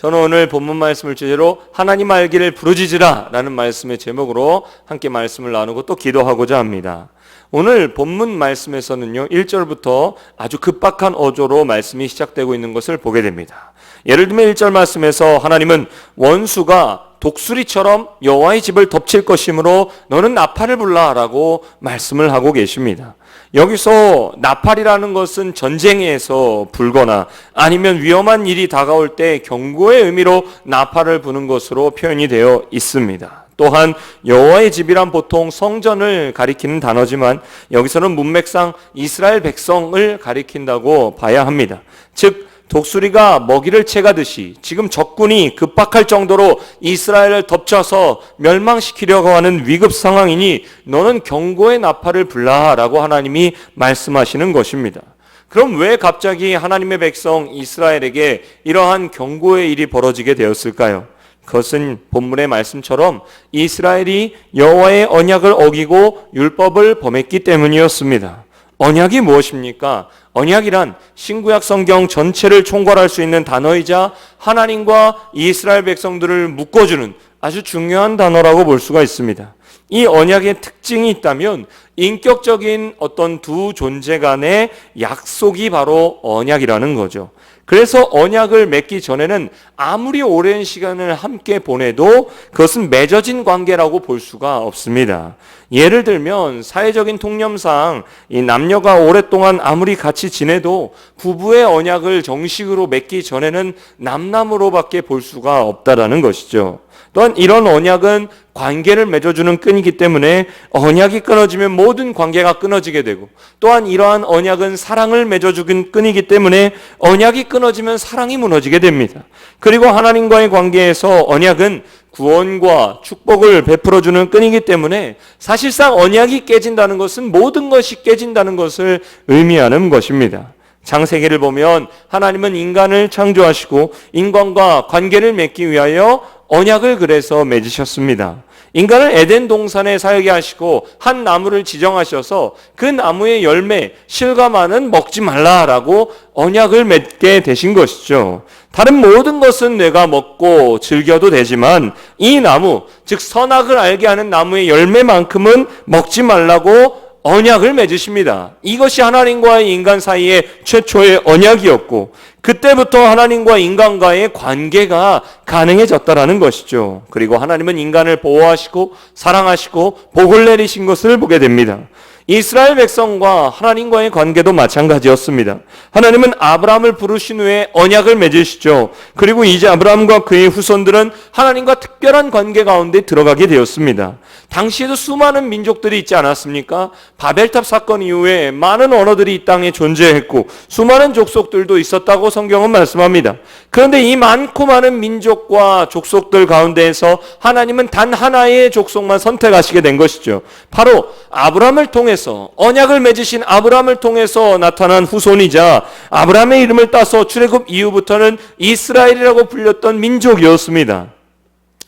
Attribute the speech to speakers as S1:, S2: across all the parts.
S1: 저는 오늘 본문 말씀을 주제로 하나님 알기를 부르짖으라 라는 말씀의 제목으로 함께 말씀을 나누고 또 기도하고자 합니다. 오늘 본문 말씀에서는요 1절부터 아주 급박한 어조로 말씀이 시작되고 있는 것을 보게 됩니다. 예를 들면 1절 말씀에서 하나님은 원수가 독수리처럼 여호와의 집을 덮칠 것이므로 너는 나팔을 불라 라고 말씀을 하고 계십니다. 여기서 나팔이라는 것은 전쟁에서 불거나 아니면 위험한 일이 다가올 때 경고의 의미로 나팔을 부는 것으로 표현이 되어 있습니다. 또한 여호와의 집이란 보통 성전을 가리키는 단어지만 여기서는 문맥상 이스라엘 백성을 가리킨다고 봐야 합니다. 즉 독수리가 먹이를 채가듯이 지금 적군이 급박할 정도로 이스라엘을 덮쳐서 멸망시키려고 하는 위급 상황이니 너는 경고의 나팔을 불라라고 하나님이 말씀하시는 것입니다. 그럼 왜 갑자기 하나님의 백성 이스라엘에게 이러한 경고의 일이 벌어지게 되었을까요? 그것은 본문의 말씀처럼 이스라엘이 여호와의 언약을 어기고 율법을 범했기 때문이었습니다. 언약이 무엇입니까? 언약이란 신구약 성경 전체를 총괄할 수 있는 단어이자 하나님과 이스라엘 백성들을 묶어주는 아주 중요한 단어라고 볼 수가 있습니다. 이 언약의 특징이 있다면 인격적인 어떤 두 존재 간의 약속이 바로 언약이라는 거죠. 그래서 언약을 맺기 전에는 아무리 오랜 시간을 함께 보내도 그것은 맺어진 관계라고 볼 수가 없습니다. 예를 들면 사회적인 통념상 이 남녀가 오랫동안 아무리 같이 지내도 부부의 언약을 정식으로 맺기 전에는 남남으로밖에 볼 수가 없다라는 것이죠. 또한 이런 언약은 관계를 맺어주는 끈이기 때문에 언약이 끊어지면 모든 관계가 끊어지게 되고 또한 이러한 언약은 사랑을 맺어주는 끈이기 때문에 언약이 끊어지면 사랑이 무너지게 됩니다. 그리고 하나님과의 관계에서 언약은 구원과 축복을 베풀어주는 끈이기 때문에 사실상 언약이 깨진다는 것은 모든 것이 깨진다는 것을 의미하는 것입니다. 창세기를 보면 하나님은 인간을 창조하시고 인간과 관계를 맺기 위하여 언약을 그래서 맺으셨습니다. 인간을 에덴 동산에 살게 하시고 한 나무를 지정하셔서 그 나무의 열매, 실과만은 먹지 말라라고 언약을 맺게 되신 것이죠. 다른 모든 것은 내가 먹고 즐겨도 되지만 이 나무, 즉 선악을 알게 하는 나무의 열매만큼은 먹지 말라고 언약을 맺으십니다. 이것이 하나님과 인간 사이의 최초의 언약이었고 그때부터 하나님과 인간과의 관계가 가능해졌다라는 것이죠. 그리고 하나님은 인간을 보호하시고 사랑하시고 복을 내리신 것을 보게 됩니다. 이스라엘 백성과 하나님과의 관계도 마찬가지였습니다. 하나님은 아브라함을 부르신 후에 언약을 맺으시죠. 그리고 이제 아브라함과 그의 후손들은 하나님과 특별한 관계 가운데 들어가게 되었습니다. 당시에도 수많은 민족들이 있지 않았습니까? 바벨탑 사건 이후에 많은 언어들이 이 땅에 존재했고 수많은 족속들도 있었다고 성경은 말씀합니다. 그런데 이 많고 많은 민족과 족속들 가운데에서 하나님은 단 하나의 족속만 선택하시게 된 것이죠. 바로 아브라함을 통해서 언약을 맺으신 아브라함을 통해서 나타난 후손이자 아브라함의 이름을 따서 출애굽 이후부터는 이스라엘이라고 불렸던 민족이었습니다.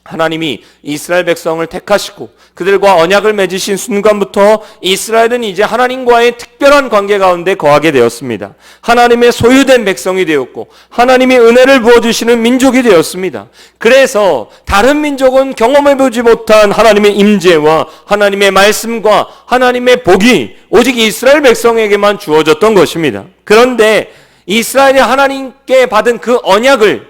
S1: 하나님이 이스라엘 백성을 택하시고 그들과 언약을 맺으신 순간부터 이스라엘은 이제 하나님과의 특별한 관계 가운데 거하게 되었습니다. 하나님의 소유된 백성이 되었고 하나님이 은혜를 부어주시는 민족이 되었습니다. 그래서 다른 민족은 경험해보지 못한 하나님의 임재와 하나님의 말씀과 하나님의 복이 오직 이스라엘 백성에게만 주어졌던 것입니다. 그런데 이스라엘이 하나님께 받은 그 언약을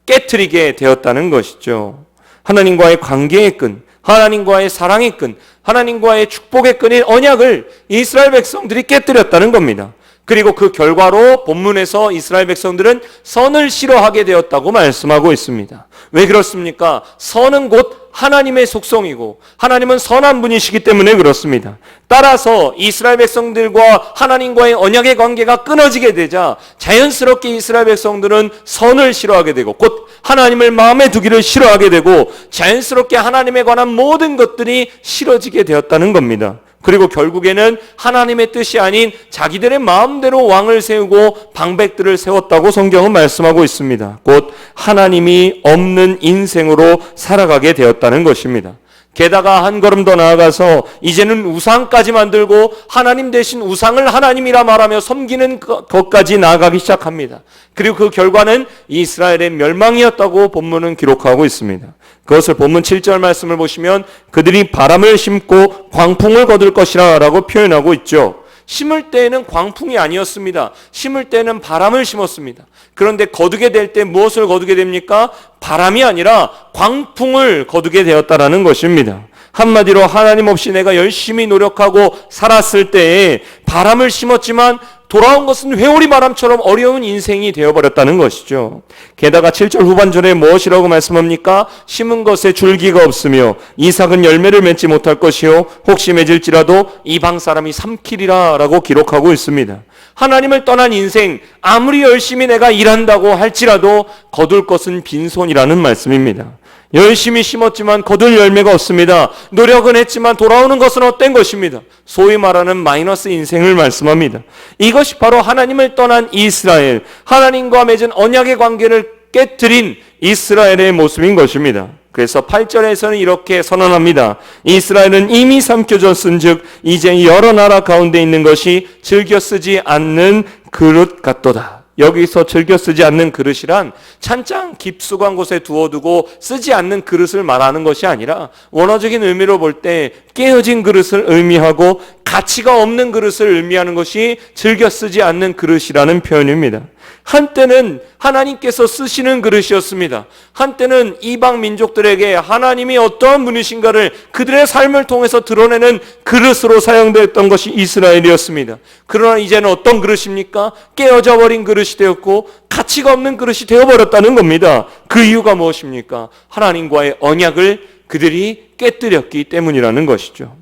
S1: 깨트리게 되었다는 것이죠. 하나님과의 관계의 끈, 하나님과의 사랑의 끈, 하나님과의 축복의 끈인 언약을 이스라엘 백성들이 깨뜨렸다는 겁니다. 그리고 그 결과로 본문에서 이스라엘 백성들은 선을 싫어하게 되었다고 말씀하고 있습니다. 왜 그렇습니까? 선은 곧 하나님의 속성이고 하나님은 선한 분이시기 때문에 그렇습니다. 따라서 이스라엘 백성들과 하나님과의 언약의 관계가 끊어지게 되자 자연스럽게 이스라엘 백성들은 선을 싫어하게 되고 곧 하나님을 마음에 두기를 싫어하게 되고 자연스럽게 하나님에 관한 모든 것들이 싫어지게 되었다는 겁니다. 그리고 결국에는 하나님의 뜻이 아닌 자기들의 마음대로 왕을 세우고 방백들을 세웠다고 성경은 말씀하고 있습니다. 곧 하나님이 없는 인생으로 살아가게 되었다는 것입니다. 게다가 한 걸음 더 나아가서 이제는 우상까지 만들고 하나님 대신 우상을 하나님이라 말하며 섬기는 것까지 나아가기 시작합니다. 그리고 그 결과는 이스라엘의 멸망이었다고 본문은 기록하고 있습니다. 그것을 본문 7절 말씀을 보시면 그들이 바람을 심고 광풍을 거둘 것이라 라고 표현하고 있죠. 심을 때에는 광풍이 아니었습니다. 심을 때는 바람을 심었습니다. 그런데 거두게 될 때 무엇을 거두게 됩니까? 바람이 아니라 광풍을 거두게 되었다라는 것입니다. 한마디로 하나님 없이 내가 열심히 노력하고 살았을 때에 바람을 심었지만 돌아온 것은 회오리 바람처럼 어려운 인생이 되어버렸다는 것이죠. 게다가 7절 후반절에 무엇이라고 말씀합니까? 심은 것에 줄기가 없으며 이삭은 열매를 맺지 못할 것이요 혹시 맺을지라도 이방 사람이 삼키리라 라고 기록하고 있습니다. 하나님을 떠난 인생, 아무리 열심히 내가 일한다고 할지라도 거둘 것은 빈손이라는 말씀입니다. 열심히 심었지만 거둘 열매가 없습니다. 노력은 했지만 돌아오는 것은 헛된 것입니다. 소위 말하는 마이너스 인생을 말씀합니다. 이것이 바로 하나님을 떠난 이스라엘, 하나님과 맺은 언약의 관계를 깨뜨린 이스라엘의 모습인 것입니다. 그래서 8절에서는 이렇게 선언합니다. 이스라엘은 이미 삼켜졌은즉 이제 여러 나라 가운데 있는 것이 즐겨 쓰지 않는 그릇 같도다. 여기서 즐겨 쓰지 않는 그릇이란 찬장 깊숙한 곳에 두어두고 쓰지 않는 그릇을 말하는 것이 아니라 원어적인 의미로 볼 때 깨어진 그릇을 의미하고 가치가 없는 그릇을 의미하는 것이 즐겨 쓰지 않는 그릇이라는 표현입니다. 한때는 하나님께서 쓰시는 그릇이었습니다. 한때는 이방 민족들에게 하나님이 어떠한 분이신가를 그들의 삶을 통해서 드러내는 그릇으로 사용되었던 것이 이스라엘이었습니다. 그러나 이제는 어떤 그릇입니까? 깨어져 버린 그릇이 되었고 가치가 없는 그릇이 되어버렸다는 겁니다. 그 이유가 무엇입니까? 하나님과의 언약을 그들이 깨뜨렸기 때문이라는 것이죠.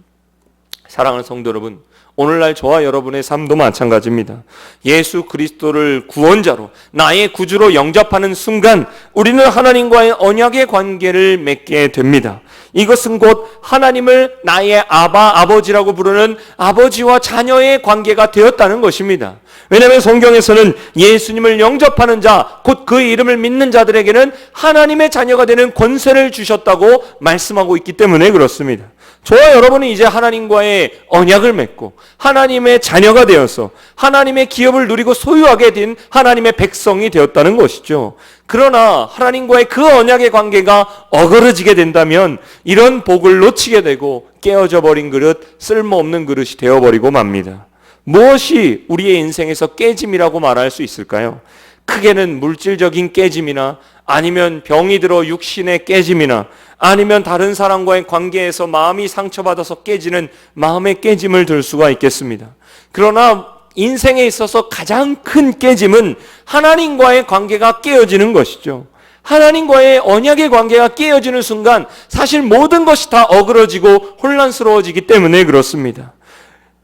S1: 사랑하는 성도 여러분, 오늘날 저와 여러분의 삶도 마찬가지입니다. 예수 그리스도를 구원자로 나의 구주로 영접하는 순간 우리는 하나님과의 언약의 관계를 맺게 됩니다. 이것은 곧 하나님을 나의 아버지라고 부르는 아버지와 자녀의 관계가 되었다는 것입니다. 왜냐하면 성경에서는 예수님을 영접하는 자, 곧 그 이름을 믿는 자들에게는 하나님의 자녀가 되는 권세를 주셨다고 말씀하고 있기 때문에 그렇습니다. 저와 여러분은 이제 하나님과의 언약을 맺고 하나님의 자녀가 되어서 하나님의 기업을 누리고 소유하게 된 하나님의 백성이 되었다는 것이죠. 그러나 하나님과의 그 언약의 관계가 어그러지게 된다면 이런 복을 놓치게 되고 깨어져 버린 그릇, 쓸모없는 그릇이 되어버리고 맙니다. 무엇이 우리의 인생에서 깨짐이라고 말할 수 있을까요? 크게는 물질적인 깨짐이나 아니면 병이 들어 육신의 깨짐이나 아니면 다른 사람과의 관계에서 마음이 상처받아서 깨지는 마음의 깨짐을 들 수가 있겠습니다. 그러나 인생에 있어서 가장 큰 깨짐은 하나님과의 관계가 깨어지는 것이죠. 하나님과의 언약의 관계가 깨어지는 순간 사실 모든 것이 다 어그러지고 혼란스러워지기 때문에 그렇습니다.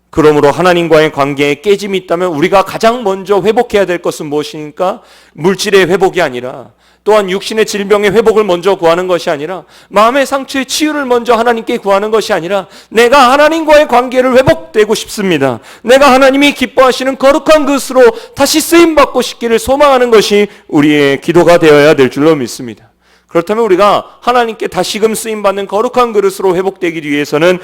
S1: 그러므로 하나님과의 관계에 깨짐이 있다면 우리가 가장 먼저 회복해야 될 것은 무엇입니까? 물질의 회복이 아니라 또한 육신의 질병의 회복을 먼저 구하는 것이 아니라 마음의 상처의 치유를 먼저 하나님께 구하는 것이 아니라 내가 하나님과의 관계를 회복되고 싶습니다. 내가 하나님이 기뻐하시는 거룩한 그릇으로 다시 쓰임받고 싶기를 소망하는 것이 우리의 기도가 되어야 될 줄로 믿습니다. 그렇다면 우리가 하나님께 다시금 쓰임받는 거룩한 그릇으로 회복되기 위해서는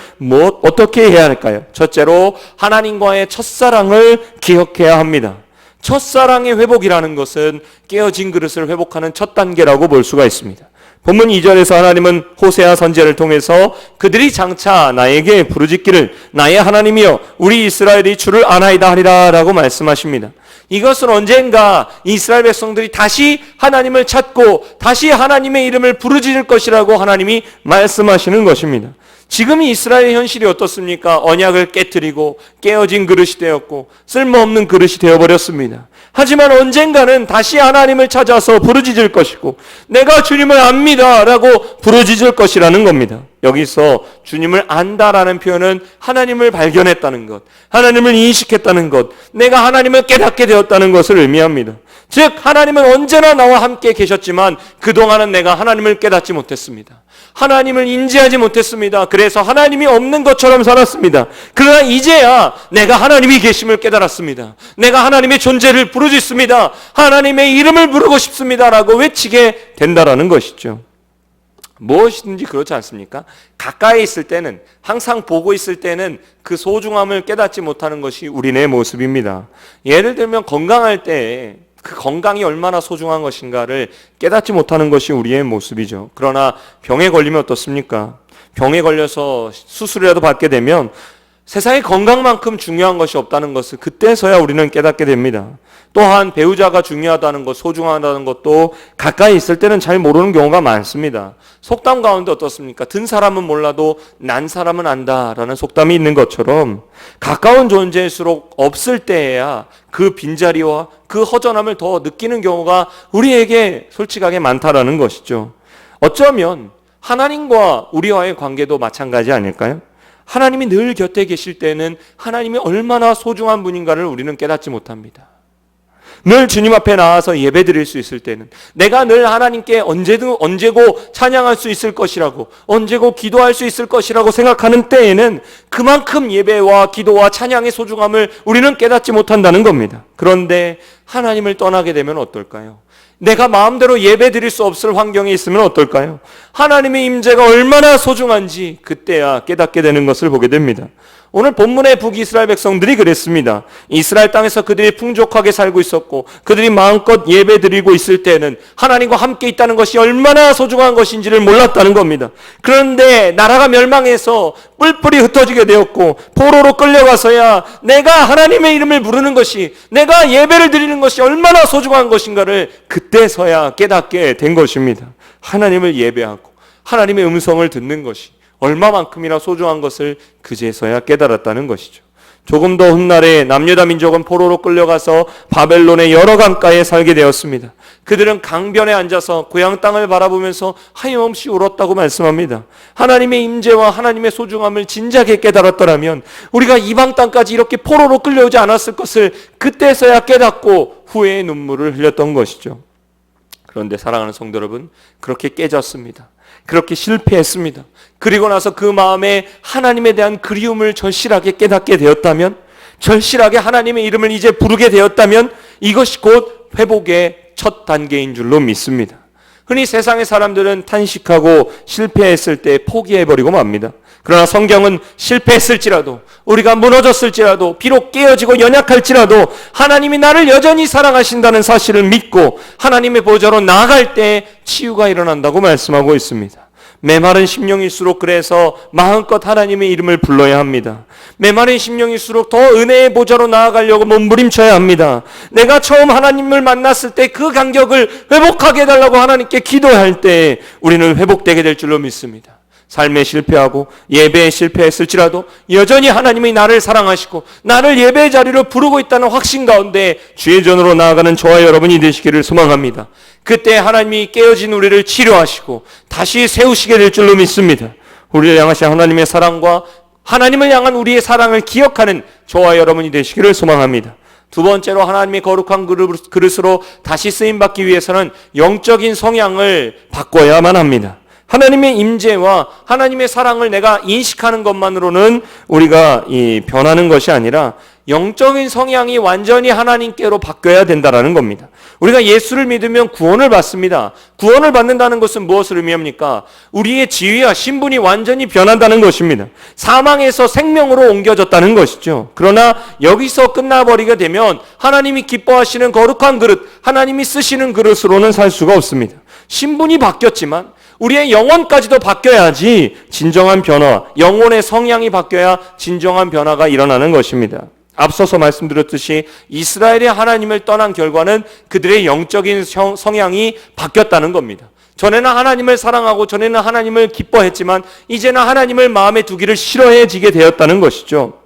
S1: 어떻게 해야 할까요? 첫째로 하나님과의 첫사랑을 기억해야 합니다. 첫사랑의 회복이라는 것은 깨어진 그릇을 회복하는 첫 단계라고 볼 수가 있습니다. 본문 2절에서 하나님은 호세아 선지자를 통해서 그들이 장차 나에게 부르짖기를 나의 하나님이여 우리 이스라엘이 주를 아나이다 하리라 라고 말씀하십니다. 이것은 언젠가 이스라엘 백성들이 다시 하나님을 찾고 다시 하나님의 이름을 부르짖을 것이라고 하나님이 말씀하시는 것입니다. 지금 이스라엘의 현실이 어떻습니까? 언약을 깨뜨리고 깨어진 그릇이 되었고 쓸모없는 그릇이 되어버렸습니다. 하지만 언젠가는 다시 하나님을 찾아서 부르짖을 것이고 내가 주님을 압니다 라고 부르짖을 것이라는 겁니다. 여기서 주님을 안다라는 표현은 하나님을 발견했다는 것, 하나님을 인식했다는 것, 내가 하나님을 깨닫게 되었다는 것을 의미합니다. 즉 하나님은 언제나 나와 함께 계셨지만 그동안은 내가 하나님을 깨닫지 못했습니다. 하나님을 인지하지 못했습니다. 그래서 하나님이 없는 것처럼 살았습니다. 그러나 이제야 내가 하나님이 계심을 깨달았습니다. 내가 하나님의 존재를 부르짖습니다. 하나님의 이름을 부르고 싶습니다 라고 외치게 된다라는 것이죠. 무엇이든지 그렇지 않습니까? 가까이 있을 때는, 항상 보고 있을 때는 그 소중함을 깨닫지 못하는 것이 우리네 모습입니다. 예를 들면 건강할 때 그 건강이 얼마나 소중한 것인가를 깨닫지 못하는 것이 우리의 모습이죠. 그러나 병에 걸리면 어떻습니까? 병에 걸려서 수술이라도 받게 되면 세상에 건강만큼 중요한 것이 없다는 것을 그때서야 우리는 깨닫게 됩니다. 또한 배우자가 중요하다는 것, 소중하다는 것도 가까이 있을 때는 잘 모르는 경우가 많습니다. 속담 가운데 어떻습니까? 든 사람은 몰라도 난 사람은 안다라는 속담이 있는 것처럼 가까운 존재일수록 없을 때에야 그 빈자리와 그 허전함을 더 느끼는 경우가 우리에게 솔직하게 많다라는 것이죠. 어쩌면 하나님과 우리와의 관계도 마찬가지 아닐까요? 하나님이 늘 곁에 계실 때는 하나님이 얼마나 소중한 분인가를 우리는 깨닫지 못합니다. 늘 주님 앞에 나와서 예배드릴 수 있을 때는, 내가 늘 하나님께 언제고 찬양할 수 있을 것이라고, 언제고 기도할 수 있을 것이라고 생각하는 때에는 그만큼 예배와 기도와 찬양의 소중함을 우리는 깨닫지 못한다는 겁니다. 그런데 하나님을 떠나게 되면 어떨까요? 내가 마음대로 예배드릴 수 없을 환경에 있으면 어떨까요? 하나님의 임재가 얼마나 소중한지 그때야 깨닫게 되는 것을 보게 됩니다. 오늘 본문의 북이스라엘 백성들이 그랬습니다. 이스라엘 땅에서 그들이 풍족하게 살고 있었고 그들이 마음껏 예배드리고 있을 때는 하나님과 함께 있다는 것이 얼마나 소중한 것인지를 몰랐다는 겁니다. 그런데 나라가 멸망해서 뿔뿔이 흩어지게 되었고 포로로 끌려가서야 내가 하나님의 이름을 부르는 것이, 내가 예배를 드리는 것이 얼마나 소중한 것인가를 그때서야 깨닫게 된 것입니다. 하나님을 예배하고 하나님의 음성을 듣는 것이 얼마만큼이나 소중한 것을 그제서야 깨달았다는 것이죠. 조금 더 훗날에 남유다 민족은 포로로 끌려가서 바벨론의 여러 강가에 살게 되었습니다. 그들은 강변에 앉아서 고향 땅을 바라보면서 하염없이 울었다고 말씀합니다. 하나님의 임재와 하나님의 소중함을 진작에 깨달았더라면 우리가 이방 땅까지 이렇게 포로로 끌려오지 않았을 것을 그때서야 깨닫고 후회의 눈물을 흘렸던 것이죠. 그런데 사랑하는 성도 여러분, 그렇게 깨졌습니다. 그렇게 실패했습니다. 그리고 나서 그 마음에 하나님에 대한 그리움을 절실하게 깨닫게 되었다면, 절실하게 하나님의 이름을 이제 부르게 되었다면 이것이 곧 회복의 첫 단계인 줄로 믿습니다. 흔히 세상의 사람들은 탄식하고 실패했을 때 포기해버리고 맙니다. 그러나 성경은 실패했을지라도, 우리가 무너졌을지라도, 비록 깨어지고 연약할지라도 하나님이 나를 여전히 사랑하신다는 사실을 믿고 하나님의 보좌로 나아갈 때 치유가 일어난다고 말씀하고 있습니다. 메마른 심령일수록 그래서 마음껏 하나님의 이름을 불러야 합니다. 메마른 심령일수록 더 은혜의 보좌로 나아가려고 몸부림쳐야 합니다. 내가 처음 하나님을 만났을 때 그 간격을 회복하게 해달라고 하나님께 기도할 때 우리는 회복되게 될 줄로 믿습니다. 삶에 실패하고 예배에 실패했을지라도 여전히 하나님이 나를 사랑하시고 나를 예배의 자리로 부르고 있다는 확신 가운데 주의 전으로 나아가는 저와 여러분이 되시기를 소망합니다. 그때 하나님이 깨어진 우리를 치료하시고 다시 세우시게 될 줄로 믿습니다. 우리를 향하신 하나님의 사랑과 하나님을 향한 우리의 사랑을 기억하는 저와 여러분이 되시기를 소망합니다. 두 번째로 하나님의 거룩한 그릇으로 다시 쓰임받기 위해서는 영적인 성향을 바꿔야만 합니다. 하나님의 임재와 하나님의 사랑을 내가 인식하는 것만으로는 우리가 변하는 것이 아니라 영적인 성향이 완전히 하나님께로 바뀌어야 된다는 겁니다. 우리가 예수를 믿으면 구원을 받습니다. 구원을 받는다는 것은 무엇을 의미합니까? 우리의 지위와 신분이 완전히 변한다는 것입니다. 사망에서 생명으로 옮겨졌다는 것이죠. 그러나 여기서 끝나버리게 되면 하나님이 기뻐하시는 거룩한 그릇, 하나님이 쓰시는 그릇으로는 살 수가 없습니다. 신분이 바뀌었지만 우리의 영혼까지도 바뀌어야지 진정한 변화, 영혼의 성향이 바뀌어야 진정한 변화가 일어나는 것입니다. 앞서서 말씀드렸듯이 이스라엘이 하나님을 떠난 결과는 그들의 영적인 성향이 바뀌었다는 겁니다. 전에는 하나님을 사랑하고 전에는 하나님을 기뻐했지만 이제는 하나님을 마음에 두기를 싫어해지게 되었다는 것이죠.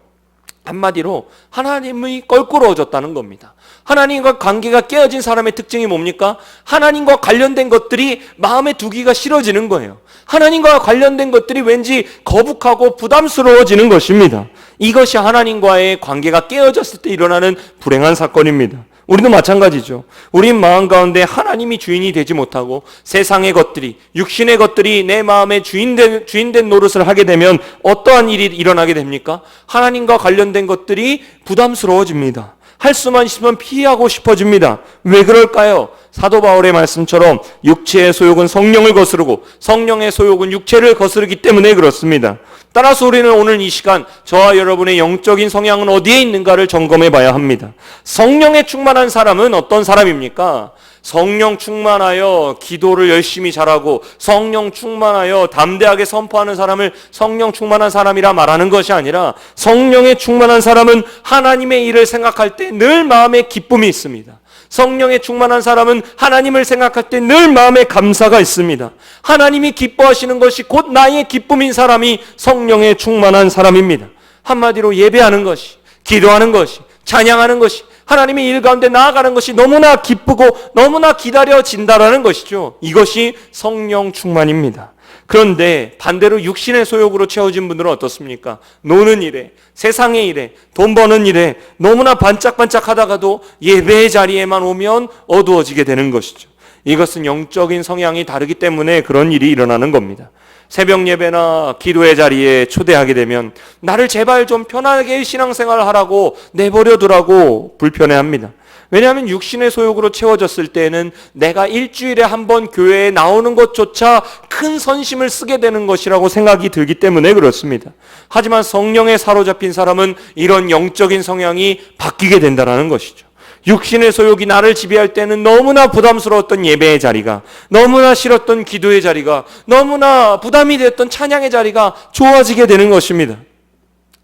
S1: 한마디로 하나님이 껄끄러워졌다는 겁니다. 하나님과 관계가 깨어진 사람의 특징이 뭡니까? 하나님과 관련된 것들이 마음에 두기가 싫어지는 거예요. 하나님과 관련된 것들이 왠지 거북하고 부담스러워지는 것입니다. 이것이 하나님과의 관계가 깨어졌을 때 일어나는 불행한 사건입니다. 우리도 마찬가지죠. 우리 마음 가운데 하나님이 주인이 되지 못하고 세상의 것들이, 육신의 것들이 내 마음의 주인된 노릇을 하게 되면 어떠한 일이 일어나게 됩니까? 하나님과 관련된 것들이 부담스러워집니다. 할 수만 있으면 피하고 싶어집니다. 왜 그럴까요? 사도 바울의 말씀처럼 육체의 소욕은 성령을 거스르고 성령의 소욕은 육체를 거스르기 때문에 그렇습니다. 따라서 우리는 오늘 이 시간 저와 여러분의 영적인 성향은 어디에 있는가를 점검해 봐야 합니다. 성령에 충만한 사람은 어떤 사람입니까? 성령 충만하여 기도를 열심히 잘하고 성령 충만하여 담대하게 선포하는 사람을 성령 충만한 사람이라 말하는 것이 아니라, 성령에 충만한 사람은 하나님의 일을 생각할 때 늘 마음에 기쁨이 있습니다. 성령에 충만한 사람은 하나님을 생각할 때 늘 마음에 감사가 있습니다. 하나님이 기뻐하시는 것이 곧 나의 기쁨인 사람이 성령에 충만한 사람입니다. 한마디로 예배하는 것이, 기도하는 것이, 찬양하는 것이, 하나님의 일 가운데 나아가는 것이 너무나 기쁘고 너무나 기다려진다라는 것이죠. 이것이 성령 충만입니다. 그런데 반대로 육신의 소욕으로 채워진 분들은 어떻습니까? 노는 일에, 세상의 일에, 돈 버는 일에 너무나 반짝반짝 하다가도 예배의 자리에만 오면 어두워지게 되는 것이죠. 이것은 영적인 성향이 다르기 때문에 그런 일이 일어나는 겁니다. 새벽 예배나 기도의 자리에 초대하게 되면 나를 제발 좀 편하게 신앙생활 하라고 내버려 두라고 불편해합니다. 왜냐하면 육신의 소욕으로 채워졌을 때에는 내가 일주일에 한 번 교회에 나오는 것조차 큰 선심을 쓰게 되는 것이라고 생각이 들기 때문에 그렇습니다. 하지만 성령에 사로잡힌 사람은 이런 영적인 성향이 바뀌게 된다는 것이죠. 육신의 소욕이 나를 지배할 때는 너무나 부담스러웠던 예배의 자리가, 너무나 싫었던 기도의 자리가, 너무나 부담이 됐던 찬양의 자리가 좋아지게 되는 것입니다.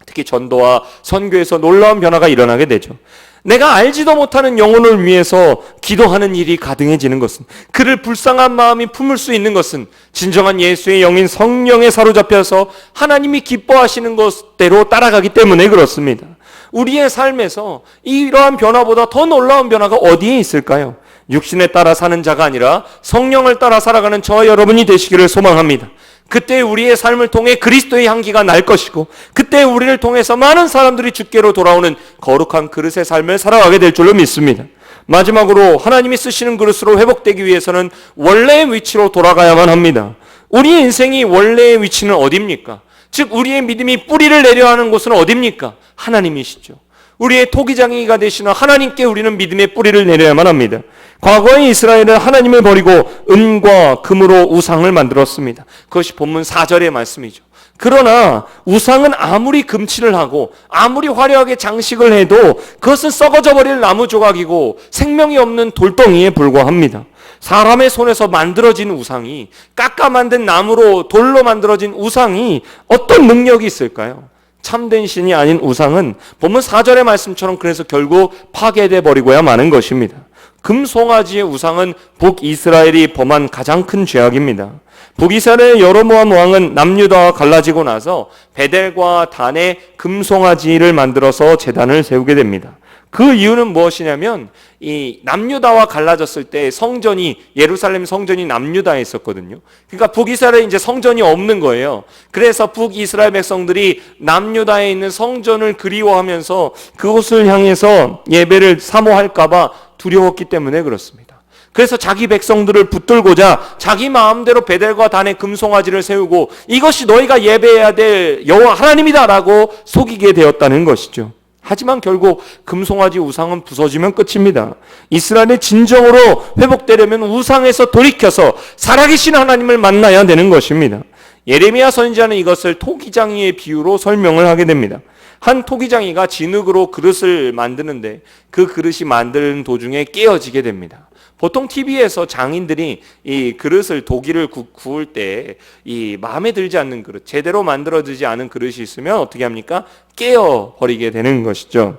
S1: 특히 전도와 선교에서 놀라운 변화가 일어나게 되죠. 내가 알지도 못하는 영혼을 위해서 기도하는 일이 가능해지는 것은, 그를 불쌍한 마음이 품을 수 있는 것은 진정한 예수의 영인 성령에 사로잡혀서 하나님이 기뻐하시는 것대로 따라가기 때문에 그렇습니다. 우리의 삶에서 이러한 변화보다 더 놀라운 변화가 어디에 있을까요? 육신에 따라 사는 자가 아니라 성령을 따라 살아가는 저와 여러분이 되시기를 소망합니다. 그때 우리의 삶을 통해 그리스도의 향기가 날 것이고, 그때 우리를 통해서 많은 사람들이 주께로 돌아오는 거룩한 그릇의 삶을 살아가게 될 줄로 믿습니다. 마지막으로 하나님이 쓰시는 그릇으로 회복되기 위해서는 원래의 위치로 돌아가야만 합니다. 우리의 인생이 원래의 위치는 어디입니까? 즉 우리의 믿음이 뿌리를 내려 하는 곳은 어디입니까? 하나님이시죠. 우리의 토기장이가 되시는 하나님께 우리는 믿음의 뿌리를 내려야만 합니다. 과거의 이스라엘은 하나님을 버리고 은과 금으로 우상을 만들었습니다. 그것이 본문 4절의 말씀이죠. 그러나 우상은 아무리 금칠을 하고 아무리 화려하게 장식을 해도 그것은 썩어져 버릴 나무 조각이고 생명이 없는 돌덩이에 불과합니다. 사람의 손에서 만들어진 우상이, 깎아 만든 나무로 돌로 만들어진 우상이 어떤 능력이 있을까요? 참된 신이 아닌 우상은 본문 4절의 말씀처럼 그래서 결국 파괴돼 버리고야 마는 것입니다. 금송아지의 우상은 북이스라엘이 범한 가장 큰 죄악입니다. 북이스라엘의 여로보암 왕은 남유다와 갈라지고 나서 베델과 단에 금송아지를 만들어서 제단을 세우게 됩니다. 그 이유는 무엇이냐면 이 남유다와 갈라졌을 때 성전이, 예루살렘 성전이 남유다에 있었거든요. 그러니까 북이스라엘에 이제 성전이 없는 거예요. 그래서 북이스라엘 백성들이 남유다에 있는 성전을 그리워하면서 그곳을 향해서 예배를 사모할까봐 두려웠기 때문에 그렇습니다. 그래서 자기 백성들을 붙들고자 자기 마음대로 베델과 단의 금송아지를 세우고 이것이 너희가 예배해야 될 여호와 하나님이다라고 속이게 되었다는 것이죠. 하지만 결국 금송아지 우상은 부서지면 끝입니다. 이스라엘의 진정으로 회복되려면 우상에서 돌이켜서 살아계신 하나님을 만나야 되는 것입니다. 예레미야 선지자는 이것을 토기장이의 비유로 설명을 하게 됩니다. 한 토기장이가 진흙으로 그릇을 만드는데 그 그릇이 만드는 도중에 깨어지게 됩니다. 보통 TV에서 장인들이 이 그릇을 도기를 구울 때 이 마음에 들지 않는 그릇, 제대로 만들어지지 않은 그릇이 있으면 어떻게 합니까? 깨어버리게 되는 것이죠.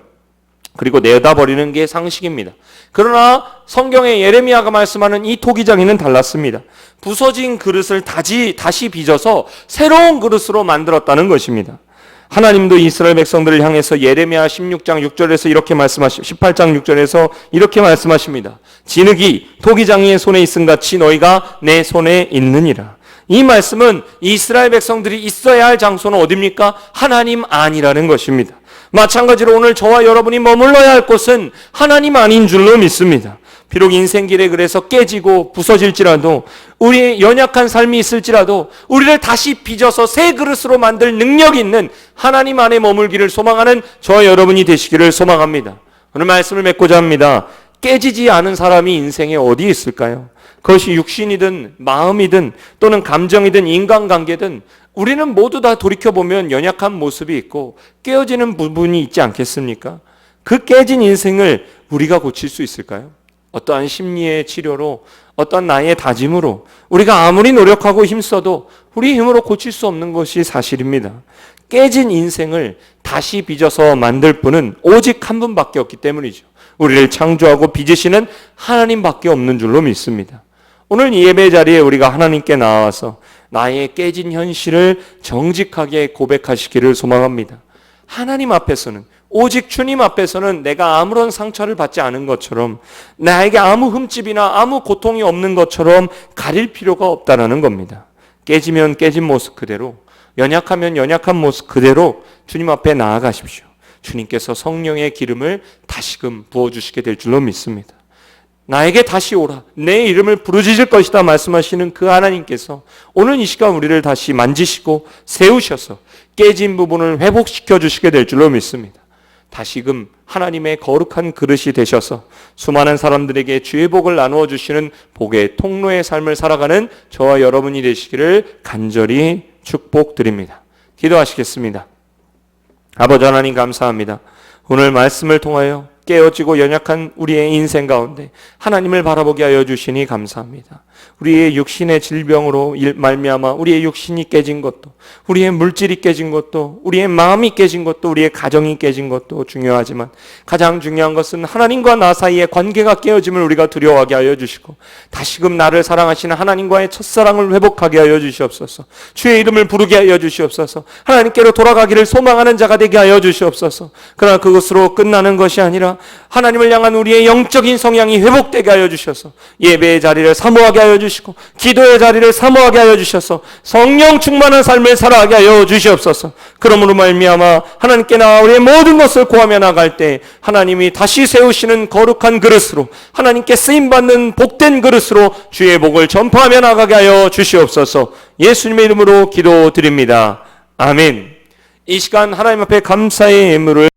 S1: 그리고 내다버리는 게 상식입니다. 그러나 성경의 예레미야가 말씀하는 이 토기장이는 달랐습니다. 부서진 그릇을 다시 빚어서 새로운 그릇으로 만들었다는 것입니다. 하나님도 이스라엘 백성들을 향해서 예레미야 16장 6절에서 이렇게 18장 6절에서 이렇게 말씀하십니다. 진흙이 토기장이의 손에 있음 같이 너희가 내 손에 있느니라. 이 말씀은 이스라엘 백성들이 있어야 할 장소는 어디입니까? 하나님 안이라는 것입니다. 마찬가지로 오늘 저와 여러분이 머물러야 할 곳은 하나님 안인 줄로 믿습니다. 비록 인생길에 그래서 깨지고 부서질지라도, 우리의 연약한 삶이 있을지라도 우리를 다시 빚어서 새 그릇으로 만들 능력이 있는 하나님 안에 머물기를 소망하는 저와 여러분이 되시기를 소망합니다. 오늘 말씀을 맺고자 합니다. 깨지지 않은 사람이 인생에 어디 있을까요? 그것이 육신이든 마음이든 또는 감정이든 인간관계든 우리는 모두 다 돌이켜보면 연약한 모습이 있고 깨어지는 부분이 있지 않겠습니까? 그 깨진 인생을 우리가 고칠 수 있을까요? 어떠한 심리의 치료로, 어떠한 나의 다짐으로 우리가 아무리 노력하고 힘써도 우리 힘으로 고칠 수 없는 것이 사실입니다. 깨진 인생을 다시 빚어서 만들 분은 오직 한 분밖에 없기 때문이죠. 우리를 창조하고 빚으시는 하나님밖에 없는 줄로 믿습니다. 오늘 이 예배 자리에 우리가 하나님께 나와서 나의 깨진 현실을 정직하게 고백하시기를 소망합니다. 하나님 앞에서는, 오직 주님 앞에서는 내가 아무런 상처를 받지 않은 것처럼, 나에게 아무 흠집이나 아무 고통이 없는 것처럼 가릴 필요가 없다는 겁니다. 깨지면 깨진 모습 그대로, 연약하면 연약한 모습 그대로 주님 앞에 나아가십시오. 주님께서 성령의 기름을 다시금 부어주시게 될 줄로 믿습니다. 나에게 다시 오라, 내 이름을 부르짖을 것이다 말씀하시는 그 하나님께서 오늘 이 시간 우리를 다시 만지시고 세우셔서 깨진 부분을 회복시켜 주시게 될 줄로 믿습니다. 다시금 하나님의 거룩한 그릇이 되셔서 수많은 사람들에게 주의 복을 나누어 주시는 복의 통로의 삶을 살아가는 저와 여러분이 되시기를 간절히 축복드립니다. 기도하시겠습니다. 아버지 하나님 감사합니다. 오늘 말씀을 통하여 깨어지고 연약한 우리의 인생 가운데 하나님을 바라보게 하여 주시니 감사합니다. 우리의 육신의 질병으로 말미암아 우리의 육신이 깨진 것도, 우리의 물질이 깨진 것도, 우리의 마음이 깨진 것도, 우리의 가정이 깨진 것도 중요하지만 가장 중요한 것은 하나님과 나 사이의 관계가 깨어짐을 우리가 두려워하게 하여 주시고 다시금 나를 사랑하시는 하나님과의 첫사랑을 회복하게 하여 주시옵소서. 주의 이름을 부르게 하여 주시옵소서. 하나님께로 돌아가기를 소망하는 자가 되게 하여 주시옵소서. 그러나 그것으로 끝나는 것이 아니라 하나님을 향한 우리의 영적인 성향이 회복되게 하여 주셔서 예배의 자리를 사모하게 하여 주시고 기도의 자리를 사모하게 하여 주셔서 성령 충만한 삶을 살아가게 하여 주시옵소서. 그러므로 말미암아 하나님께 나와 우리의 모든 것을 구하며 나갈 때 하나님이 다시 세우시는 거룩한 그릇으로, 하나님께 쓰임받는 복된 그릇으로 주의 복을 전파하며 나가게 하여 주시옵소서. 예수님의 이름으로 기도드립니다. 아멘. 이 시간 하나님 앞에 감사의 예물을